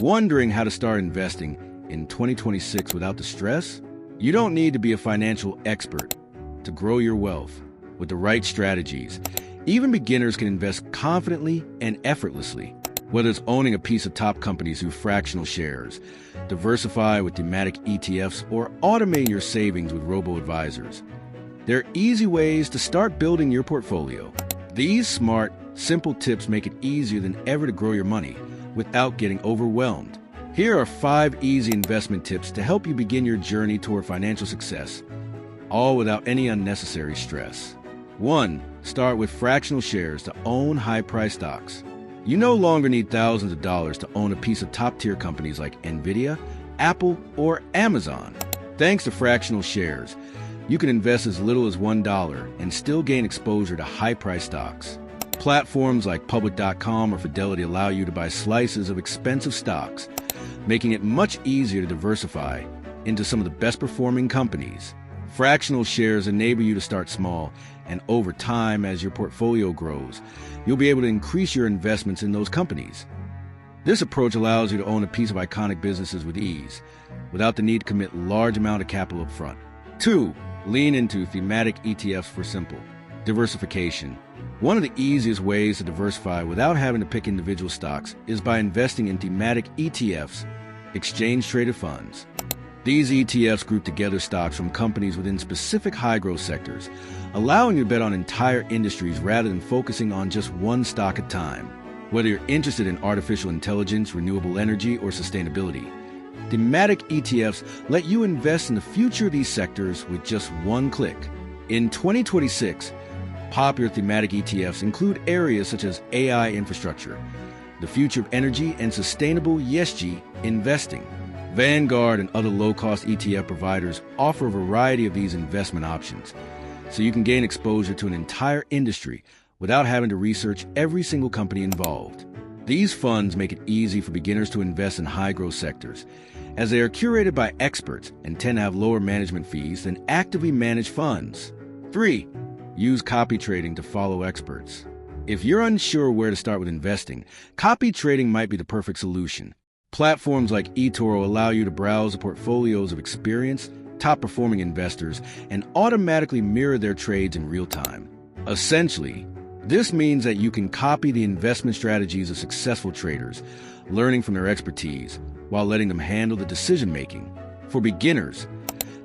Wondering how to start investing in 2026 without the stress? You don't need to be a financial expert to grow your wealth. With the right strategies, even beginners can invest confidently and effortlessly. Whether it's owning a piece of top companies through fractional shares, diversify with thematic ETFs, or automating your savings with robo-advisors, there are easy ways to start building your portfolio. These smart, simple tips make it easier than ever to grow your money without getting overwhelmed. Here are 5 easy investment tips to help you begin your journey toward financial success, all without any unnecessary stress. 1. Start with fractional shares to own high-priced stocks. You no longer need thousands of dollars to own a piece of top-tier companies like Nvidia, Apple, or Amazon. Thanks to fractional shares, you can invest as little as $1 and still gain exposure to high-priced stocks. Platforms like Public.com or Fidelity allow you to buy slices of expensive stocks, making it much easier to diversify into some of the best-performing companies. Fractional shares enable you to start small, and over time, as your portfolio grows, you'll be able to increase your investments in those companies. This approach allows you to own a piece of iconic businesses with ease, without the need to commit large amount of capital up front. 2. Lean into thematic ETFs for simple diversification. One of the easiest ways to diversify without having to pick individual stocks is by investing in thematic ETFs, exchange-traded funds. These ETFs group together stocks from companies within specific high-growth sectors, allowing you to bet on entire industries rather than focusing on just one stock at a time. Whether you're interested in artificial intelligence, renewable energy, or sustainability, thematic ETFs let you invest in the future of these sectors with just one click. In 2026, popular thematic ETFs include areas such as AI infrastructure, the future of energy, and sustainable ESG investing. Vanguard and other low-cost ETF providers offer a variety of these investment options, so you can gain exposure to an entire industry without having to research every single company involved. These funds make it easy for beginners to invest in high-growth sectors, as they are curated by experts and tend to have lower management fees than actively managed funds. 3. Use copy trading to follow experts. If you're unsure where to start with investing, copy trading might be the perfect solution. Platforms like eToro allow you to browse the portfolios of experienced, top-performing investors and automatically mirror their trades in real time. Essentially, this means that you can copy the investment strategies of successful traders, learning from their expertise while letting them handle the decision-making. For beginners,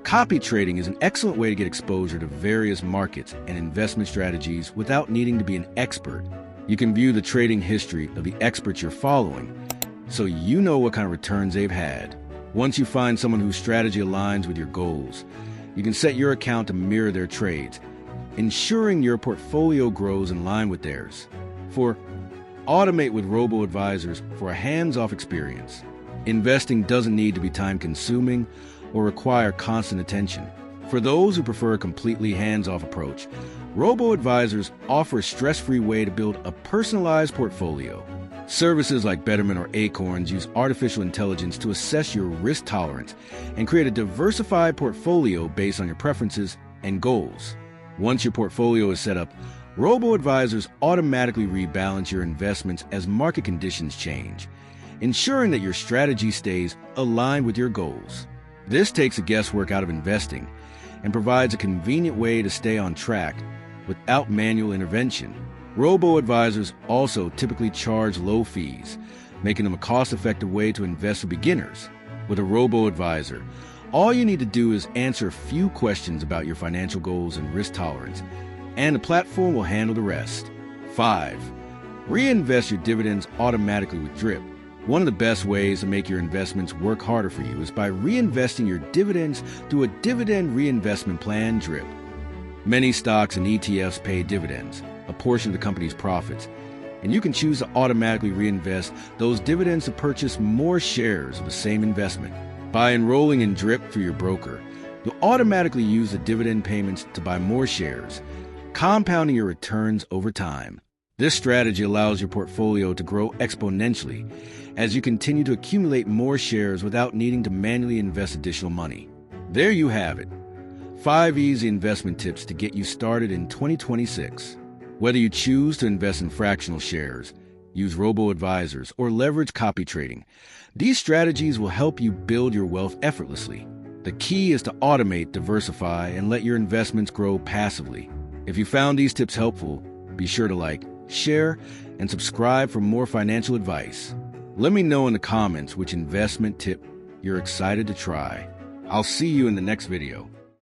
copy trading is an excellent way to get exposure to various markets and investment strategies without needing to be an expert. You can view the trading history of the experts you're following, so you know what kind of returns they've had. Once you find someone whose strategy aligns with your goals, you can set your account to mirror their trades, ensuring your portfolio grows in line with theirs. 4. Automate with robo-advisors for a hands-off experience. Investing doesn't need to be time-consuming or require constant attention. For those who prefer a completely hands-off approach, robo-advisors offer a stress-free way to build a personalized portfolio. Services like Betterment or Acorns use artificial intelligence to assess your risk tolerance and create a diversified portfolio based on your preferences and goals. Once your portfolio is set up, robo-advisors automatically rebalance your investments as market conditions change, ensuring that your strategy stays aligned with your goals. This takes the guesswork out of investing and provides a convenient way to stay on track without manual intervention. Robo-advisors also typically charge low fees, making them a cost-effective way to invest for beginners. With a robo-advisor, all you need to do is answer a few questions about your financial goals and risk tolerance, and the platform will handle the rest. 5. Reinvest your dividends automatically with DRIP. One of the best ways to make your investments work harder for you is by reinvesting your dividends through a dividend reinvestment plan, DRIP. Many stocks and ETFs pay dividends, a portion of the company's profits, and you can choose to automatically reinvest those dividends to purchase more shares of the same investment. By enrolling in DRIP through your broker, you'll automatically use the dividend payments to buy more shares, compounding your returns over time. This strategy allows your portfolio to grow exponentially as you continue to accumulate more shares without needing to manually invest additional money. There you have it. 5 easy investment tips to get you started in 2026. Whether you choose to invest in fractional shares, use robo-advisors, or leverage copy trading. These strategies will help you build your wealth effortlessly. The key is to automate, diversify, and let your investments grow passively. If you found these tips helpful, be sure to like, share, and subscribe for more financial advice. Let me know in the comments which investment tip you're excited to try. I'll see you in the next video.